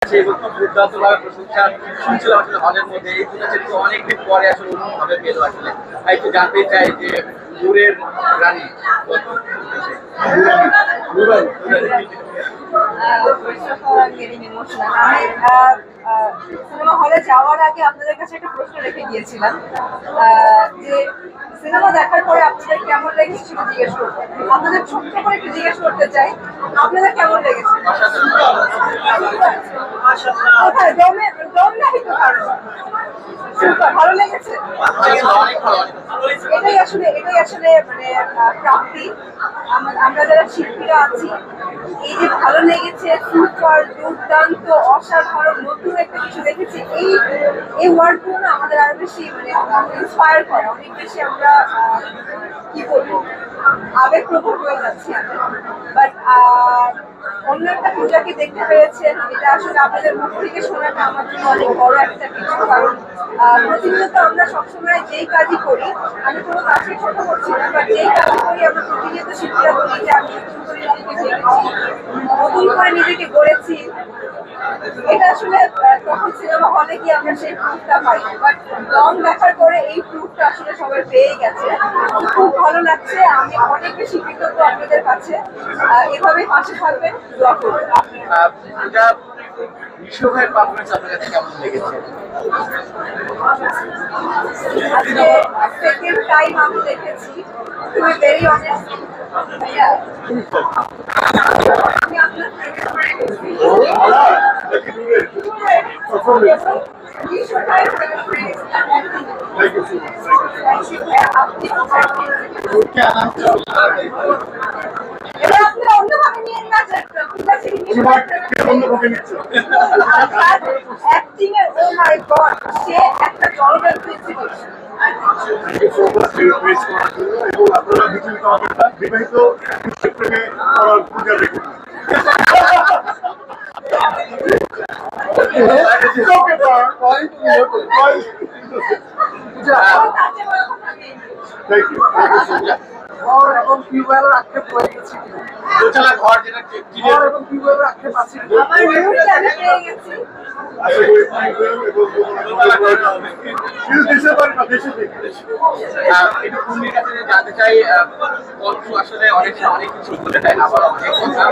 দুর্দান্তভাবে প্রশংসা শুনছিলাম আসলে হলের মধ্যে। এই দুটো চিত্র অনেকদিন পরে আসলে অন্যভাবে পেলো আসলে। একটু জানতে চাই যে নূরের রানী সিনেমা হলে যাওয়ার আগে আপনাদের কাছে একটা প্রশ্ন রেখে গিয়েছিলাম যে সিনেমা দেখার পরে আপনাদের কেমন লেগেছে সেটা জিজ্ঞেস করবো। আপনাদের ছোট্ট করে একটু জিজ্ঞেস করতে চাই, আপনাদের কেমন লেগেছে? কোথায় দম নাকি তো কারণ ভালো লেগেছে? এটাই আসলে মানে প্রাপ্তি। আমরা যারা শিল্পীরা আছি, এই যে ভালো লেগেছে, সুপার, দুর্দান্ত, অসাধারণ, নতুন একটা কিছু দেখেছি, এই ওয়ার্ডগুলো না আমাদের আরো বেশি মানে ইন্সপায়ার করে। অনেক বেশি আমরা কি বলবো, আবেগপ্রবণ হয়ে যাচ্ছি আমরা। বাট অন্য একটা পূজাকে দেখতে পেয়েছেন, এটা আসলে আপনাদের মুখ থেকে শোনাটা আমার জন্য অনেক বড় একটা কিছু। কারণ প্রতিনিয়ত আমরা সবসময় যেই কাজই করি, আমি কোনো কাজকে ছোট করছি না, বাট যেই কাজই করি আমরা প্রতিনিয়ত শিল্পীরা বলি যে আমি নতুন করে নিজেকে জেনেছি, নতুন করে নিজেকে গড়েছি। এটা আসলে তখন সিনেমা হলে গিয়ে আমরা সেই প্রুফটা পাই, বাট লং দেখার পরে এই প্রুফটা আসলে সবাই পেয়ে গেছে। খুব ভালো লাগছে, আমি অনেক বেশি কৃতজ্ঞ আপনাদের কাছে। এভাবেই পাশে থাকবেন, দোয়া করবেন। বিশ্বভাইয়ের পারফরমেন্স আপনার কাছে কেমন লেগেছে? আজকে সেকেন্ড টাইম আমি দেখেছি, টু বি ভেরি অনেস্ট। আমি আপনার এবার আপনারা অন্যভাবে নিয়ে না যান, অ্যাক্টিং এর ও মাই গড, সে একটা জলবায়ু ইনস্টিটিউশন। বিবাহিত ক্ষেত্রে পূজা দেখে এবং টিউবওয়েলের আক্ষেপ হয়ে গেছে, দোতলা ঘর যেটা এবং টিউবওয়েলের আক্ষেপ আছে। আমার নিউজটা আমি পেয়ে গেছি। একটু পূর্ণির কাছে জানতে চাই, কণ্ঠ আসলে অনেক কিছু বলে দেয়, আবার অনেক কথা